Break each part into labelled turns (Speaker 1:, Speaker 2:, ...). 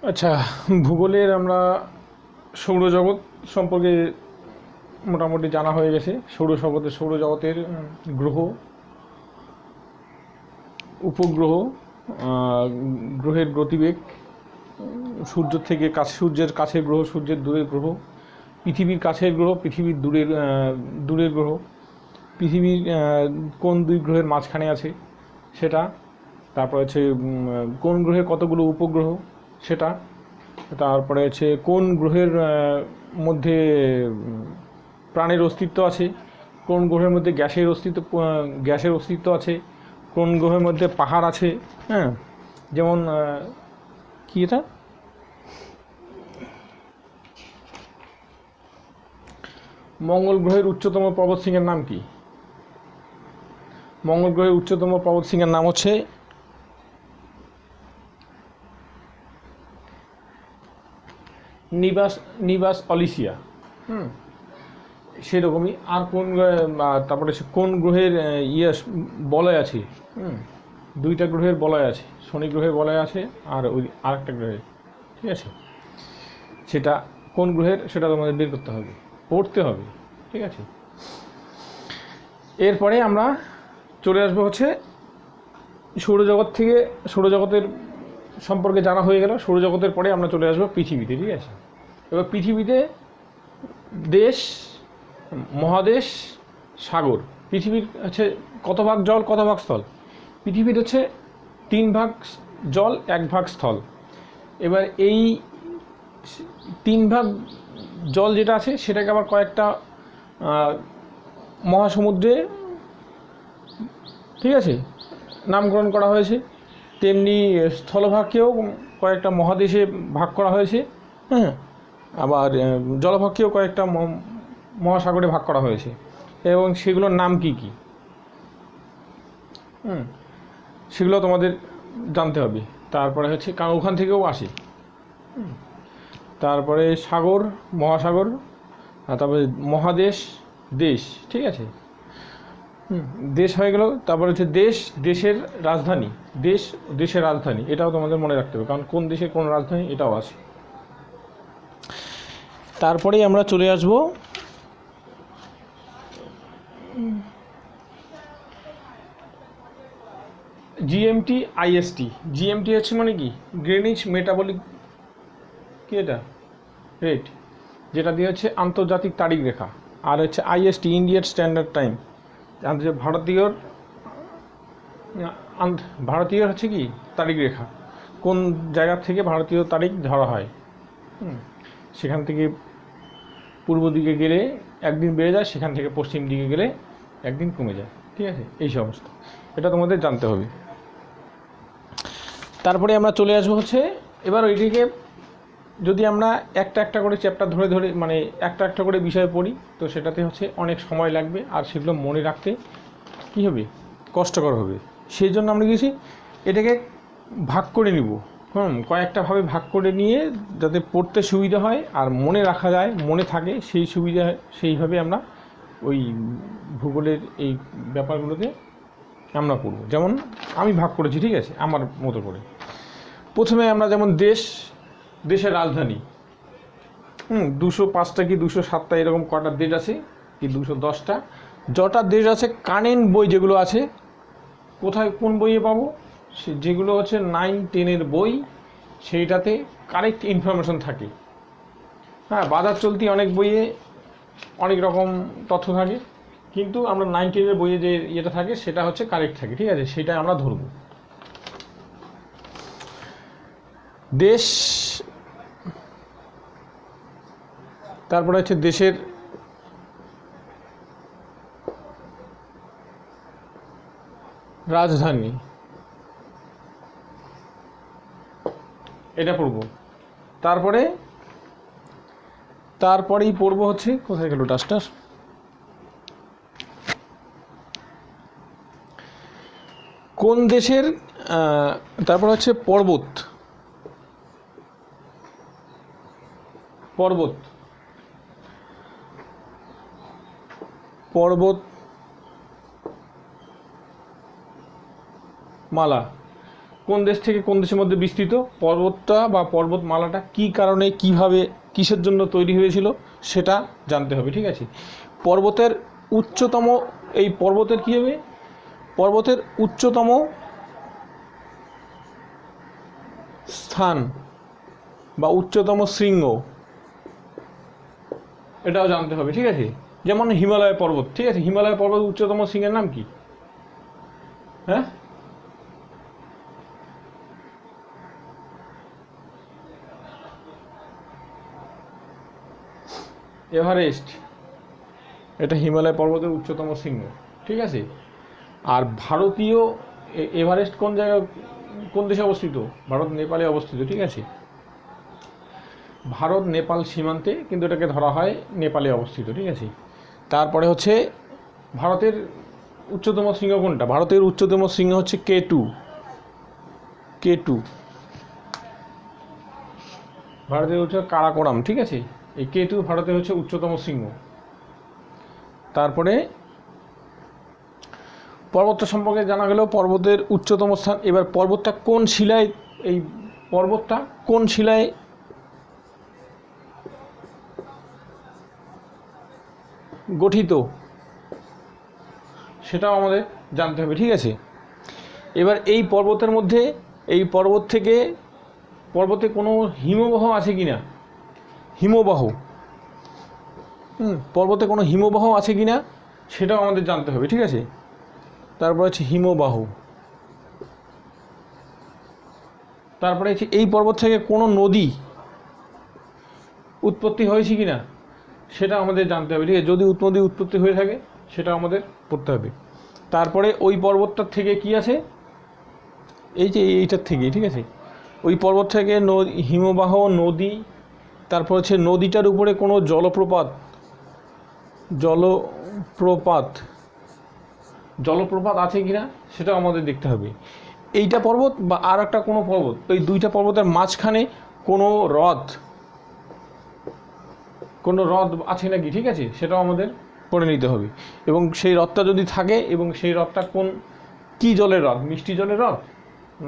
Speaker 1: আচ্ছা, ভূগোলের আমরা সৌরজগৎ সম্পর্কে মোটামুটি জানা হয়ে গেছে। সৌরজগতের গ্রহ, উপগ্রহ, গ্রহের গতিবেগ, সূর্যের কাছের গ্রহ, সূর্যের দূরের গ্রহ, পৃথিবীর কাছের গ্রহ, পৃথিবীর দূরের গ্রহ, পৃথিবীর কোন দুই গ্রহের মাঝখানে আছে সেটা, তারপরে হচ্ছে কোন গ্রহের কতগুলো উপগ্রহ সেটা, তারপরে হচ্ছে কোন গ্রহের মধ্যে প্রাণের অস্তিত্ব আছে, কোন গ্রহের মধ্যে গ্যাসের অস্তিত্ব আছে, কোন গ্রহের মধ্যে পাহাড় আছে। হ্যাঁ, যেমন কি এটা, মঙ্গল গ্রহের উচ্চতম পর্বতশৃঙ্গের নাম কি? মঙ্গল গ্রহের উচ্চতম পর্বতশৃঙ্গের নাম হচ্ছে নিবাস অলিসিয়া। সেরকমই আর তারপরে কোন গ্রহের বলয় আছে? দুইটা গ্রহের বলয় আছে, শনি গ্রহের বলয় আছে আর ওই আরেকটা গ্রহের, ঠিক আছে? সেটা কোন গ্রহের সেটা তোমাদের বের করতে হবে, পড়তে হবে, ঠিক আছে? এরপরে আমরা চলে আসবো হচ্ছে সৌরজগতের সম্পর্কে জানা হয়ে গেল। সৌরজগতের পরে আমরা চলে আসবো পৃথিবীতে, ঠিক আছে? এবার পৃথিবীতে দেশ, মহাদেশ, সাগর। পৃথিবীর হচ্ছে কত ভাগ জল, কত ভাগ স্থল? পৃথিবীর হচ্ছে 3 ভাগ জল, 1 ভাগ স্থল। এবার এই 3 ভাগ জল যেটা আছে সেটাকে আবার কয়েকটা মহাসমুদ্রে, ঠিক আছে, নামকরণ করা হয়েছে। তেমনি স্থলভাগকেও কয়েকটা মহাদেশে ভাগ করা হয়েছে। হ্যাঁ, আবার জলভাগকেও কয়েকটা মহাসাগরে ভাগ করা হয়েছে। এবং সেগুলোর নাম কি কি, সেগুলো তোমাদের জানতে হবে। তারপরে হচ্ছে কারণ ওখান থেকেও আসে। তারপরে সাগর, মহাসাগর, আর তারপরে মহাদেশ, দেশ, ঠিক আছে? দেশ হয়ে গেল। তারপরে হচ্ছে দেশের রাজধানী, দেশের রাজধানী, এটাও তোমাদের মনে রাখতে হবে, কারণ কোন দেশের কোন রাজধানী এটাও আছে। তারপরেই আমরা চলে আসব জিএমটি, আইএসটি। জিএমটি হচ্ছে মানে কি, গ্রিনিচ মেটাবলিক কি এটা রেট, যেটা দিয়ে হচ্ছে আন্তর্জাতিক তারিখ রেখা। আর হচ্ছে আইএসটি, ইন্ডিয়ান স্ট্যান্ডার্ড টাইম। ভারতীয় হচ্ছে কি তারিখ রেখা, কোন জায়গা থেকে ভারতীয় তারিখ ধরা হয়। সেখান থেকে পূর্ব দিকে গেলে একদিন বেড়ে যায়, সেখান থেকে পশ্চিম দিকে গেলে একদিন কমে যায়, ঠিক আছে? এই সমস্ত এটা তোমাদের জানতে হবে। তারপরে আমরা চলে আসবো হচ্ছে এবার ওইদিকে, যদি আমরা একটা করে চ্যাপ্টার ধরে মানে একটা করে বিষয় পড়ি, তো সেটাতে হচ্ছে অনেক সময় লাগবে, আর সেগুলো মনে রাখতে কী হবে, কষ্টকর হবে। সেই জন্য আমরা গেছি এটাকে ভাগ করে নিব। কয়েকটা ভাবে ভাগ করে নিয়ে যাতে পড়তে সুবিধা হয় আর মনে রাখা যায়, মনে থাকে, সেইভাবে আমরা ওই ভূগোলের এই ব্যাপারগুলোকে আমরা পড়ব। যেমন আমি ভাগ করেছি, ঠিক আছে, আমার মতো করে। প্রথমে আমরা যেমন দেশের রাজধানী, 205টা কি 207টা এরকম কটা দেশ আছে, কি 210টা যটা দেশ আছে। কারেন্ট বই যেগুলো আছে, কোথায় কোন বইয়ে পাবো? যেগুলো হচ্ছে 9-10-এর বই, সেইটাতে কারেক্ট ইনফরমেশন থাকে। হ্যাঁ, বাজার চলতি অনেক বইয়ে অনেক রকম তথ্য থাকে, কিন্তু আমরা 9-10-এর বইয়ে যে ইয়েটা থাকে সেটা হচ্ছে কারেক্ট থাকে, ঠিক আছে? সেটা আমরা ধরব। দেশ, তারপরে হচ্ছে দেশের রাজধানী, এটা পড়ব। তারপরেই পড়ব হচ্ছে, কোথায় গেল ডাস্টার, কোন দেশের, তারপর হচ্ছে পর্বতমালা, কোন দেশ থেকে কোন দেশের মধ্যে বিস্তৃত, পর্বতটা বা পর্বতমালাটা কী কারণে কীভাবে কিসের জন্য তৈরি হয়েছিল সেটা জানতে হবে। ঠিক আছে, পর্বতের উচ্চতম, এই পর্বতের কী হবে, পর্বতের উচ্চতম স্থান বা উচ্চতম শৃঙ্গ এটাও জানতে হবে। ঠিক আছে, যেমন হিমালয় পর্বত। ঠিক আছে, হিমালয় পর্বত উচ্চতম শৃঙ্গের নাম কি? হ্যাঁ, এভারেস্ট, এটা হিমালয় পর্বতের উচ্চতম শৃঙ্গ। ঠিক আছে, আর ভারতীয় এভারেস্ট কোন জায়গায়, কোন দেশে অবস্থিত? ভারত নেপালে অবস্থিত। ঠিক আছে, ভারত নেপাল সীমান্তে কিন্তু এটাকে ধরা হয় নেপালে অবস্থিত। ঠিক আছে, তারপরে হচ্ছে ভারতের উচ্চতম শৃঙ্গ কোনটা? ভারতের উচ্চতম শৃঙ্গ হচ্ছে K2। ভারতের হচ্ছে কারাকোরাম। ঠিক আছে, এই K2 ভারতের হচ্ছে উচ্চতম শৃঙ্গ। তারপরে পর্বতটা সম্পর্কে জানা গেল, পর্বতের উচ্চতম স্থান। এবার পর্বতটা কোন শিলায়, এই পর্বতটা কোন শিলায় গঠিত সেটাও আমাদের জানতে হবে। ঠিক আছে, এবার এই পর্বতের মধ্যে, এই পর্বত থেকে পর্বতে কোনো হিমবাহ আছে কি না, হিমবাহ, পর্বতে কোনো হিমবাহ আছে কি না সেটাও আমাদের জানতে হবে। ঠিক আছে, তারপর হচ্ছে হিমবাহ। তারপরে হচ্ছে এই পর্বত থেকে কোনো নদী উৎপত্তি হয়েছে কি না সেটা আমাদের জানতে হবে। ঠিক আছে, যদি নদী উৎপত্তি হয়ে থাকে সেটা আমাদের পড়তে হবে। তারপরে ওই পর্বতটার থেকে কি আছে, এই যে এইটার থেকে, ঠিক আছে, ওই পর্বত থেকে হিমবাহ, নদী, তারপর হচ্ছে নদীটার উপরে কোনো জলপ্রপাত আছে কি না সেটাও আমাদের দেখতে হবে। এইটা পর্বত বা আর একটা কোনো পর্বত, ওই দুইটা পর্বতের মাঝখানে কোনো হ্রদ আছে নাকি, ঠিক আছে, সেটাও আমাদের পড়ে নিতে হবে। এবং সেই হ্রদটা যদি থাকে, এবং সেই হ্রদটা কী জলের হ্রদ, মিষ্টি জলের হ্রদ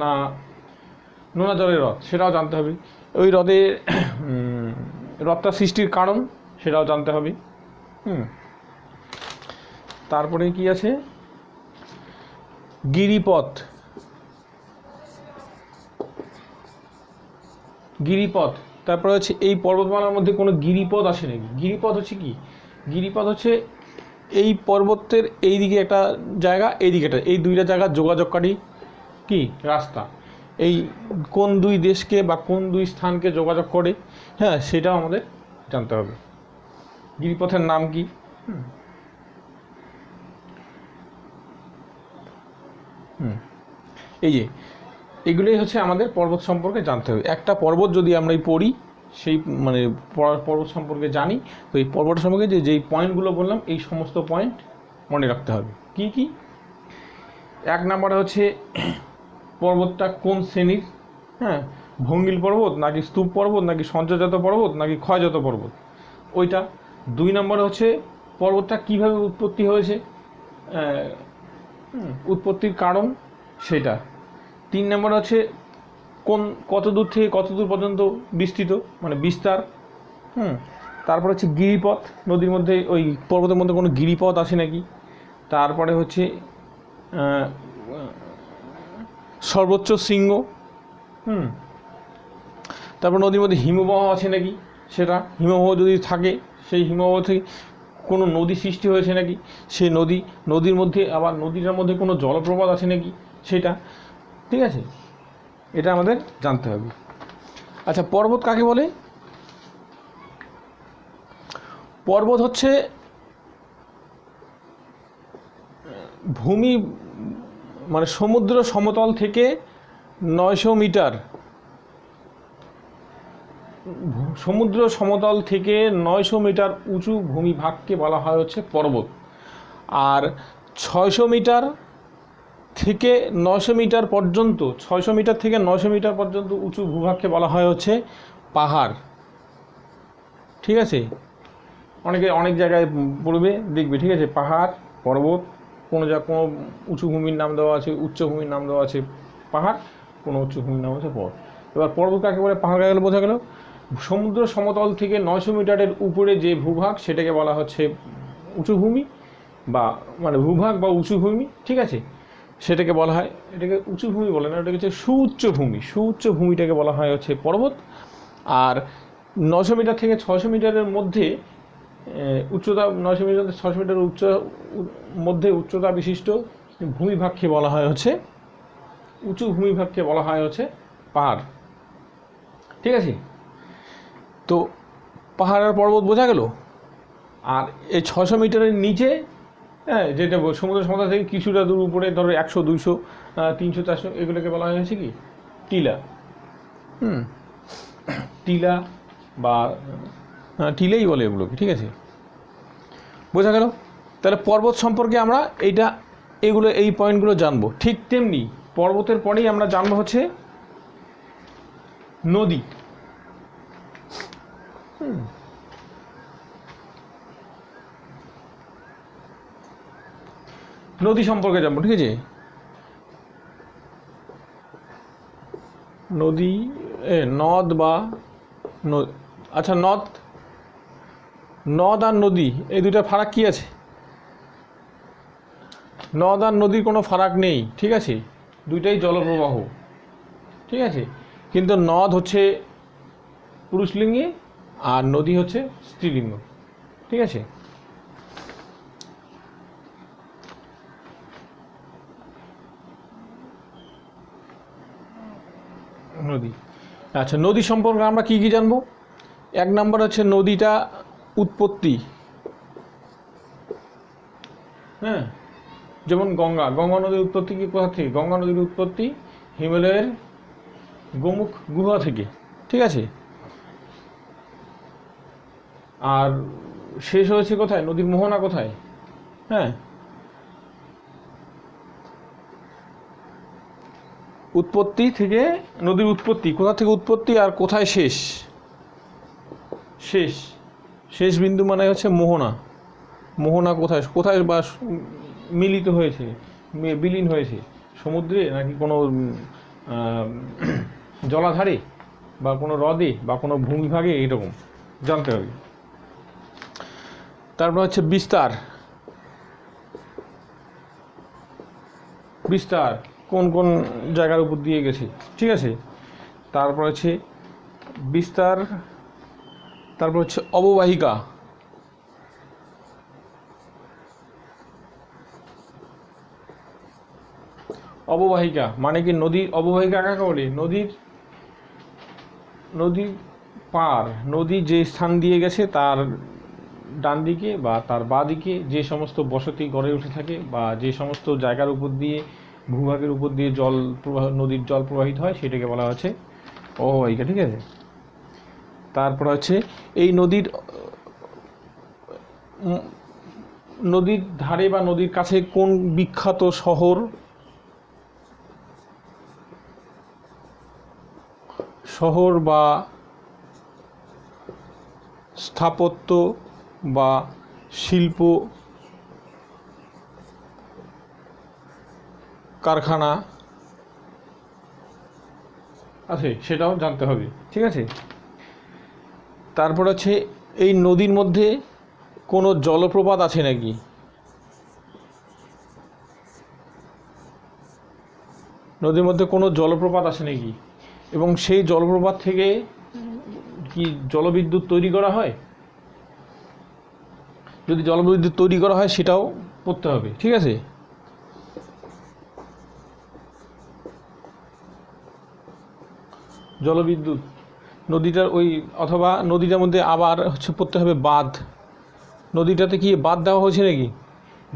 Speaker 1: না নোনা জলের হ্রদ সেটাও জানতে হবে। ওই হ্রদটা সৃষ্টির কারণ সেটাও জানতে হবে। তারপরে কি আছে, গিরিপথ। তারপরে হচ্ছে এই পর্বতমালার মধ্যে কোনো গিরিপথ আছে নাকি। গিরিপথ হচ্ছে কি, গিরিপথ হচ্ছে এই পর্বতের এই দিকে একটা জায়গা, এই দিকে একটা, এই দুইটা জায়গার যোগাযোগকারী কি রাস্তা, এই কোন দুই দেশকে বা কোন দুই স্থানকে যোগাযোগ করে, হ্যাঁ, সেটাও আমাদের জানতে হবে। গিরিপথের নাম কি? এই যে এগুলোই হচ্ছে আমাদের পর্বত সম্পর্কে জানতে হবে। একটা পর্বত যদি আমরা পড়ি, সেই মানে পর্বত সম্পর্কে জানি, তো এই পর্বত সম্পর্কে যেই পয়েন্টগুলো বললাম, এই সমস্ত পয়েন্ট মনে রাখতে হবে। কি কি? এক নম্বরে হচ্ছে পর্বতটা কোন শ্রেণীর, হ্যাঁ, ভঙ্গিল পর্বত নাকি স্তূপ পর্বত নাকি সঞ্চয়জাত পর্বত নাকি ক্ষয়জাত পর্বত, ওইটা। 2 নম্বরে হচ্ছে পর্বতটা কীভাবে উৎপত্তি হয়েছে, উৎপত্তির কারণ সেটা। 3 নম্বর হচ্ছে কত দূর থেকে কত দূর পর্যন্ত বিস্তৃত, মানে বিস্তার। তারপর হচ্ছে গিরিপথ, নদীর মধ্যে ওই পর্বতের মধ্যে কোনো গিরিপথ আছে নাকি। তারপরে হচ্ছে সর্বোচ্চ শৃঙ্গ। তারপর নদীর মধ্যে হিমবাহ আছে নাকি সেটা, হিমবাহ যদি থাকে সেই হিমবাহ থেকে কোনো নদী সৃষ্টি হয়েছে নাকি, সেই নদীর মধ্যে আবার নদীটার মধ্যে কোনো জলপ্রপাত আছে নাকি সেটা। ঠিক আছে, এটা আমাদের জানতে হবে। আচ্ছা, পর্বত কাকে বলে? পর্বত হচ্ছে ভূমি, মানে সমুদ্র সমতল থেকে 900 মিটার, সমুদ্র সমতল থেকে 900 মিটার উঁচু ভূমিভাগকে বলা হয় হচ্ছে পর্বত। আর 600 মিটার থেকে 900 মিটার পর্যন্ত, 600 মিটার থেকে 900 মিটার পর্যন্ত উঁচু ভূভাগকে বলা হয় হচ্ছে পাহাড়। ঠিক আছে, অনেক জায়গায় পড়বে দেখবে। ঠিক আছে, পাহাড়, পর্বত, কোনো উঁচু ভূমির নাম দেওয়া আছে, উচ্চভূমির নাম দেওয়া আছে পাহাড়, কোনো উচ্চভূমির নাম হচ্ছে পর্বত। এবার পর্বত কাকে বলে, পাহাড় কাকে বলে বোঝা গেল। সমুদ্র সমতল থেকে 900 মিটারের উপরে যে ভূভাগ সেটাকে বলা হচ্ছে উঁচুভূমি, বা মানে ভূভাগ বা উঁচুভূমি, ঠিক আছে, সেটাকে বলা হয়, এটাকে উঁচুভূমি বলে না, ওটাকে হচ্ছে সুউচ্চ ভূমি, সুউচ্চ ভূমিটাকে বলা হয় হচ্ছে পর্বত। আর 900 মিটার থেকে 600 মিটারের মধ্যে উচ্চতা, 900 মিটার 600 মিটার মধ্যে উচ্চতা বিশিষ্ট ভূমিভাগকে বলা হয় হচ্ছে উঁচু ভূমিভাগকে বলা হয় হচ্ছে পাহাড়, ঠিক আছে। তো পাহাড় আর পর্বত বোঝা গেল। আর এই 600 মিটারের নিচে, হ্যাঁ, যেটা সমুদ্র সমতল থেকে কিছুটা দূর উপরে, ধরো 100, 200, 300, 400, এগুলোকে বলা হয়েছে কি টিলা। টিলা বা টিলাই বলে এগুলোকে, ঠিক আছে, বোঝা গেল। তাহলে পর্বত সম্পর্কে আমরা এই পয়েন্টগুলো জানবো। ঠিক তেমনি পর্বতের পরেই আমরা জানবো হচ্ছে নদী। নদী সম্পর্কে জানবো, ঠিক আছে। নদী, নদ বা আচ্ছা, নদ আর নদী এই দুটার ফারাক কি আছে? নদ আর নদীর কোনো ফারাক নেই, ঠিক আছে, দুইটাই জলপ্রবাহ, ঠিক আছে। কিন্তু নদ হচ্ছে পুরুষলিঙ্গে আর নদী হচ্ছে স্ত্রীলিঙ্গ, ঠিক আছে। নদী, আচ্ছা, নদী সম্পর্কে আমরা কি কি জানবো? 1 নম্বর হচ্ছে নদীটা উৎপত্তি, হ্যাঁ, যেমন গঙ্গা নদীর উৎপত্তি কি কোথা থেকে? গঙ্গা নদীর উৎপত্তি হিমালয়ের গোমুখ গুহা থেকে, ঠিক আছে। আর শেষ হয়েছে কোথায়? নদীর মোহনা কোথায়? হ্যাঁ, উৎপত্তি থেকে, নদীর উৎপত্তি কোথা থেকে উৎপত্তি আর কোথায় শেষ? শেষ বিন্দু মানে হচ্ছে মোহনা। মোহনা কোথায় কোথায় বা মিলিত হয়েছে, বিলীন হয়েছে? সমুদ্রে নাকি কোনো জলাধারে বা কোনো হ্রদে বা কোনো ভূমিভাগে, এরকম জানতে হবে। তারপর হচ্ছে বিস্তার, কোন কোন জায়গার উপর দিয়ে গেছে, ঠিক আছে। তারপর হচ্ছে বিস্তার, তারপর হচ্ছে অববাহিকা, মানে কি নদীর অববাহিকা কাকে বলে? নদীর পার, নদী যে স্থান দিয়ে গেছে তার ডান দিকে বা তার বাঁ দিকে যে সমস্ত বসতি গড়ে উঠে থাকে, বা যে সমস্ত জায়গার উপর দিয়ে, ভূভাগের উপর দিয়ে নদীর জল প্রবাহিত হয়, সেটাকে বলা হচ্ছে অববাহিকা, ঠিক আছে। তারপর হচ্ছে এই নদীর ধারে বা নদীর কাছে কোন বিখ্যাত শহর বা স্থাপত্য বা শিল্প কারখানা আছে, সেটাও জানতে হবে, ঠিক আছে। তারপর হচ্ছে এই নদীর মধ্যে কোনো জলপ্রপাত আছে নাকি? নদীর মধ্যে কোনো জলপ্রপাত আছে নাকি, এবং সেই জলপ্রপাত থেকে কি জলবিদ্যুৎ তৈরি করা হয়? যদি জলবিদ্যুৎ তৈরি করা হয় সেটাও পড়তে হবে, ঠিক আছে। জলবিদ্যুৎ, নদীটার অথবা নদীটার মধ্যে আবার হচ্ছে পড়তে হবে বাঁধ। নদীটাতে কি বাঁধ দেওয়া হয়েছে নাকি?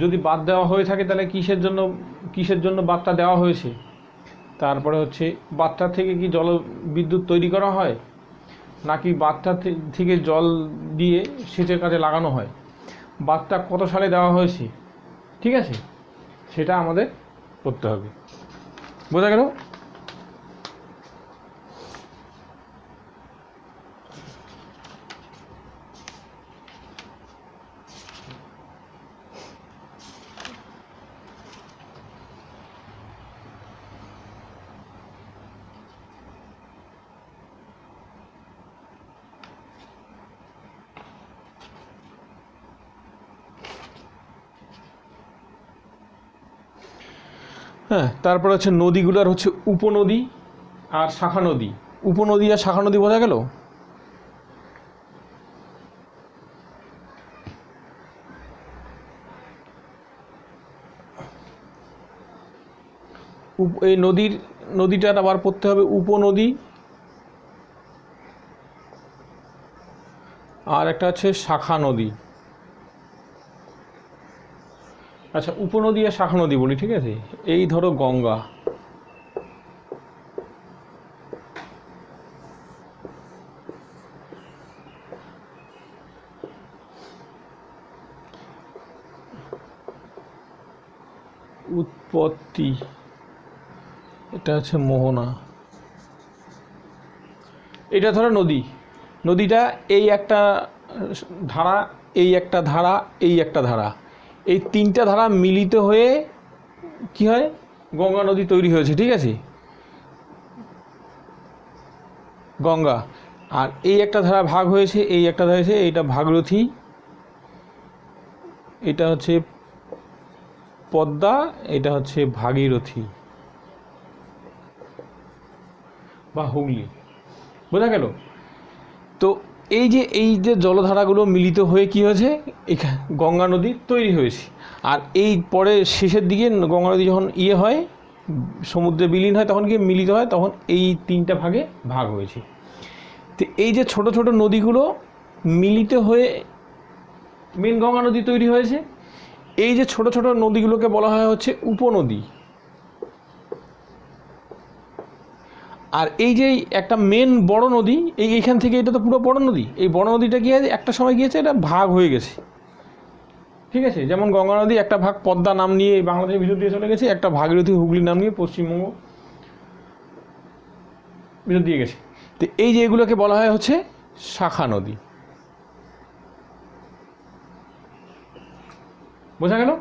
Speaker 1: যদি বাঁধ দেওয়া হয়ে থাকে তাহলে কিসের জন্য বাঁধটা দেওয়া হয়েছে? তারপরে হচ্ছে বাঁধটা থেকে কি জলবিদ্যুৎ তৈরি করা হয়, নাকি বাঁধটা থেকে জল দিয়ে সেচের কাজে লাগানো হয়? বাঁধটা কত সালে দেওয়া হয়েছে, ঠিক আছে, সেটা আমাদের করতে হবে। বোঝা গেল? হ্যাঁ, তারপর হচ্ছে নদীগুলোর হচ্ছে উপনদী আর শাখা নদী। উপনদী আর শাখা নদী বোঝা গেল। এই নদীটার আবার পড়তে হবে উপনদী, আর একটা হচ্ছে শাখা নদী। আচ্ছা, উপনদী আর শাখা নদী বলি, ঠিক আছে। এই ধরো গঙ্গা, উৎপত্তি, এটা হচ্ছে মোহনা। এটা ধরো নদী, নদীটা এই একটা ধারা, এই একটা ধারা, এই একটা ধারা, এই তিনটা ধারা মিলিত হয়ে কি হয়, গঙ্গা নদী তৈরি হয়েছে, ঠিক আছে। গঙ্গা, আর এই একটা ধারা ভাগ হয়েছে, এই একটা ধারা হয়েছে, এইটা ভাগীরথী, এটা হচ্ছে পদ্মা, এটা হচ্ছে ভাগীরথী বা হুগলি, বোঝা গেল। তো এই যে জলধারাগুলো মিলিত হয়ে কি হয়েছে, এখানে গঙ্গা নদী তৈরি হয়েছে। আর এই পরে শেষের দিকে গঙ্গা নদী যখন হয়, সমুদ্রে বিলীন হয়, তখন কি মিলিত হয়, তখন এই তিনটা ভাগে ভাগ হয়েছে। তো এই যে ছোট ছোট নদীগুলো মিলিত হয়ে মেন গঙ্গা নদী তৈরি হয়েছে। এই যে ছোট ছোট নদীগুলোকে বলা হয় হচ্ছে উপনদী। আর এই যে একটা মেন বড় নদী, এইখান থেকে, এটা তো পুরো বড় নদী, এই বড় নদীটা কি আছে, একটা সময় গিয়েছে এটা ভাগ হয়ে গেছে, ঠিক আছে। যেমন গঙ্গা নদী একটা ভাগ পদ্মা নাম নিয়ে বাংলাদেশের ভিতর দিয়ে চলে গেছে, একটা ভাগীরথী হুগলি নাম নিয়ে পশ্চিমবঙ্গ ভিতর দিয়ে গেছে। তো এই যে এগুলোকে বলা হয় হচ্ছে শাখা নদী, বোঝা গেল।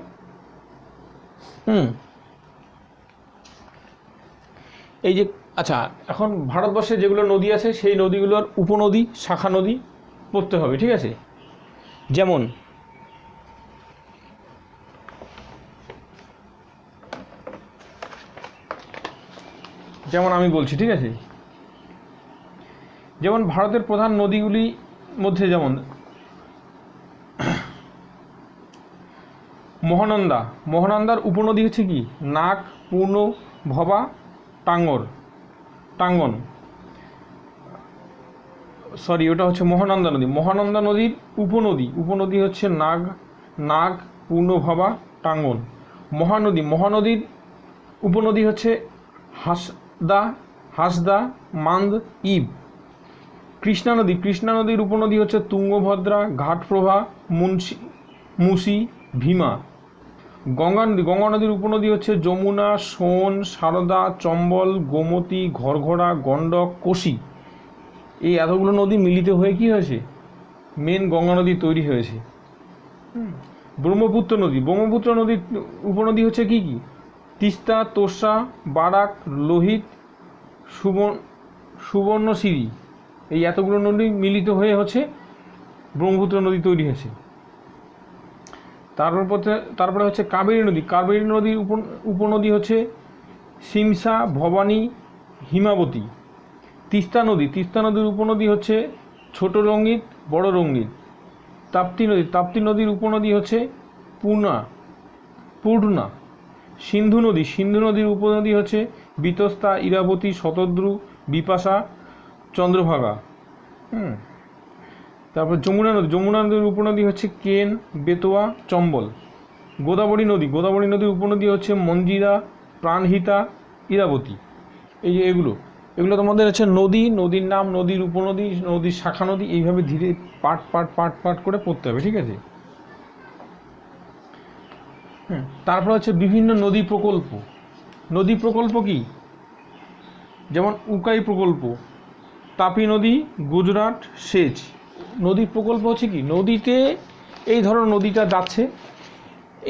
Speaker 1: এই যে, আচ্ছা, এখন ভারতবর্ষে যেগুলো নদী আছে সেই নদীগুলোর উপনদী, শাখা নদী পড়তে হবে, ঠিক আছে। যেমন আমি বলছি, ঠিক আছে। যেমন ভারতের প্রধান নদীগুলির মধ্যে যেমন মহানন্দা, মহানন্দার উপনদী হচ্ছে কি, নাগ, পূর্ণ, ভবা, টাঙ্গন, সরি, ওটা হচ্ছে মহানন্দা নদী। মহানন্দা নদীর উপনদী হচ্ছে নাগ, পূর্ণ, ভবা, টাঙ্গন। মহানদীর উপনদী হচ্ছে হাসদা, মান্দ, ইব। কৃষ্ণা নদীর উপনদী হচ্ছে তুঙ্গভদ্রা, ঘাটপ্রভা, মুসি, ভীমা। গঙ্গা নদীর উপনদী হচ্ছে যমুনা, সোন, সারদা, চম্বল, গোমতী, ঘরঘরা, গণ্ডক, কোশি। এই এতগুলো নদী মিলিত হয়ে কি হয়েছে, মেন গঙ্গা নদী তৈরি হয়েছে। ব্রহ্মপুত্র নদীর উপনদী হচ্ছে কি, তিস্তা, তোর্ষা, বারাক, লোহিত, সুবর্ণশিরি। এই এতগুলো নদী মিলিত হয়ে হচ্ছে ব্রহ্মপুত্র নদী তৈরি হয়েছে। তারপরে হচ্ছে কাবেরী নদীর উপনদী হচ্ছে সিমসা, ভবানী, হিমাবতী। তিস্তা নদীর উপনদী হচ্ছে ছোট রঙ্গিত, বড় রঙ্গিত। তাপ্তি নদীর উপনদী হচ্ছে পূর্ণা। সিন্ধু নদীর উপনদী হচ্ছে বিতস্তা, ইরাবতী, শতদ্রু, বিপাশা, চন্দ্রভাগা। তারপর যমুনা নদীর উপনদী হচ্ছে কেন, বেতোয়া, চম্বল। গোদাবরী নদীর উপনদী হচ্ছে মঞ্জিরা, প্রাণহিতা, ইরাবতী। এই যে এগুলো তোমাদের হচ্ছে নদীর নাম, নদীর উপনদী, নদীর শাখা নদী, এইভাবে ধীরে পাট করে পড়তে হবে, ঠিক আছে। তারপর হচ্ছে বিভিন্ন নদী প্রকল্প কি, যেমন উকাই প্রকল্প, তাপি নদী, গুজরাট, সেচ। নদী প্রকল্প হচ্ছে কি, নদীতে এই ধরো নদীটা যাচ্ছে,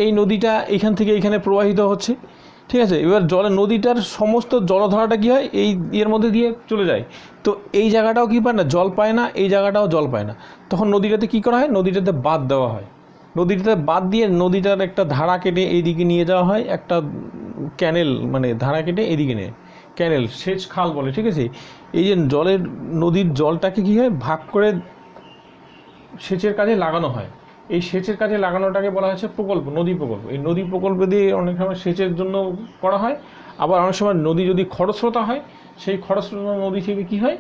Speaker 1: এই নদীটা এইখান থেকে এইখানে প্রবাহিত হচ্ছে, ঠিক আছে। এবার নদীটার সমস্ত জলধারাটা কী হয়, এর মধ্যে দিয়ে চলে যায়। তো এই জায়গাটাও কী পায় না, জল পায় না, এই জায়গাটাও জল পায় না। তখন নদীটাতে কী করা হয়, নদীটাতে বাঁধ দেওয়া হয়। নদীটা বাদ দিয়ে নদীটার একটা ধারা কেটে এইদিকে নিয়ে যাওয়া হয়, একটা ক্যানেল মানে ধারা কেটে এদিকে নিয়ে ক্যানেল, সেচ খাল বলে, ঠিক আছে। এই যে জলের নদীর জলটাকে কী হয় ভাগ করে সেচের কাজে লাগানো হয়, এই সেচের কাজে লাগানোটাকে বলা হচ্ছে প্রকল্প, নদী প্রকল্প। এই নদী প্রকল্প দিয়ে অনেক সময় সেচের জন্য করা হয়, আবার অনেক সময় নদী যদি খরস্রোতা হয়, সেই খরস্রোতা নদী থেকে কী হয়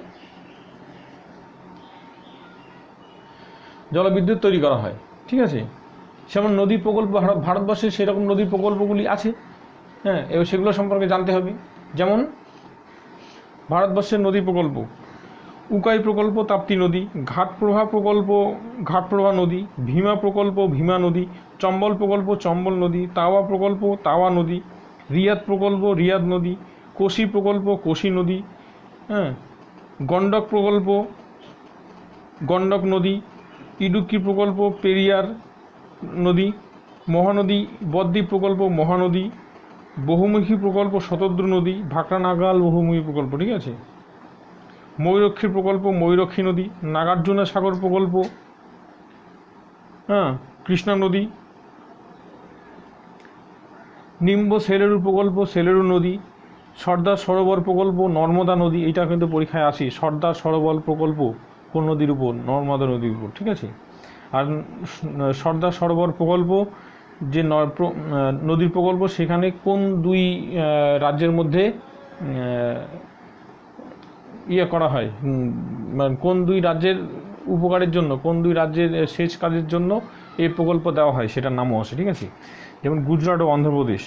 Speaker 1: জলবিদ্যুৎ তৈরি করা হয়, ঠিক আছে। যেমন নদী প্রকল্প ভারতবর্ষে সেরকম নদী প্রকল্পগুলি আছে, হ্যাঁ, এবার সেগুলো সম্পর্কে জানতে হবে। যেমন ভারতবর্ষের নদী প্রকল্প: উকাই প্রকল্প তাপ্তি নদী, ঘাটপ্রভা প্রকল্প ঘাটপ্রভা নদী, ভীমা প্রকল্প ভীমা নদী, চম্বল প্রকল্প চম্বল নদী, তাওয়া প্রকল্প তাওয়া নদী, রিয়াদ প্রকল্প রিয়াদ নদী, কোশি প্রকল্প কোশি নদী, হ্যাঁ, গণ্ডক প্রকল্প গণ্ডক নদী, ইডুক্কি প্রকল্প পেরিয়ার নদী, মহানদী বদ্বীপ প্রকল্প মহানদী, বহুমুখী প্রকল্প শতদ্রু নদী, ভাকরা নাগাল বহুমুখী প্রকল্প, ঠিক আছে। ময়ূরক্ষী প্রকল্প ময়ূরক্ষী নদী, নাগার্জুনা সাগর প্রকল্প, হ্যাঁ, কৃষ্ণা নদী, নিম্ব সেলেরু প্রকল্প সেলেরু নদী, সর্দার সরোবর প্রকল্প নর্মদা নদী। এটা কিন্তু পরীক্ষায় আসে, সর্দার সরোবর প্রকল্প কোন নদীর উপর? নর্মদা নদীর উপর, ঠিক আছে। আর সর্দার সরোবর প্রকল্প যে নদীর প্রকল্প, সেখানে কোন দুই রাজ্যের মধ্যে ইয়ে করা হয়, মানে কোন দুই রাজ্যের উপকারের জন্য, কোন দুই রাজ্যের সেচ কাজের জন্য এই প্রকল্প দেওয়া হয়, সেটার নামও আছে, ঠিক আছে। যেমন গুজরাট ও অন্ধ্রপ্রদেশ।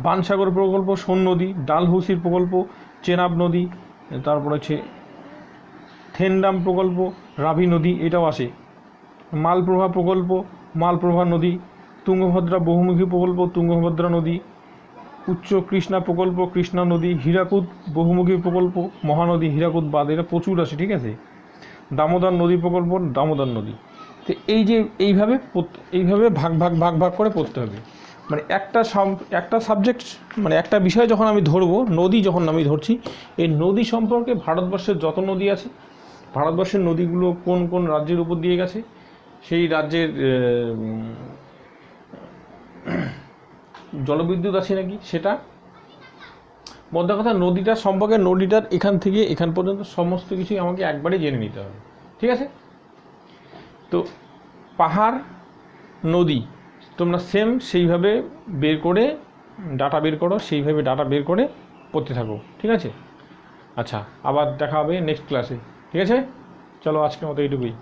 Speaker 1: বানসাগর প্রকল্প সোন নদী, ডালহৌসির প্রকল্প চেনাব নদী, তারপর হচ্ছে থেনডাম প্রকল্প রাভি নদী, এটাও আসে। মালপ্রভা প্রকল্প মালপ্রভা নদী, তুঙ্গভদ্রা বহুমুখী প্রকল্প তুঙ্গভদ্রা নদী, উচ্চ কৃষ্ণা প্রকল্প কৃষ্ণা নদী, হীরাকুদ বহুমুখী প্রকল্প মহানদী হীরাকুদ বাঁধ, এটা প্রচুর আছে, ঠিক আছে। দামোদর নদী প্রকল্প দামোদর নদী। তো এই যে এইভাবে ভাগ ভাগ ভাগ ভাগ করে পড়তে হবে। মানে একটা সাবজেক্ট, মানে একটা বিষয় যখন আমি ধরবো, নদী যখন আমি ধরছি, এই নদী সম্পর্কে ভারতবর্ষের যত নদী আছে, ভারতবর্ষের নদীগুলো কোন কোন রাজ্যের উপর দিয়ে গেছে, সেই রাজ্যের জলবিদ্যুৎ আছে নাকি, সেটা মধ্যে কথা নদীটার সম্পর্কে, নদীটার এখান থেকে এখান পর্যন্ত সমস্ত কিছুই আমাকে একবারে জেনে নিতে হবে, ঠিক আছে। তো পাহাড় নদী তোমরা সেম সেইভাবে বের করে ডাটা বের করো, সেইভাবে ডাটা বের করে পড়তে থাকো, ঠিক আছে। আচ্ছা, আবার দেখা হবে নেক্সট ক্লাসে, ঠিক আছে। চলো আজকের মতো এইটুকুই।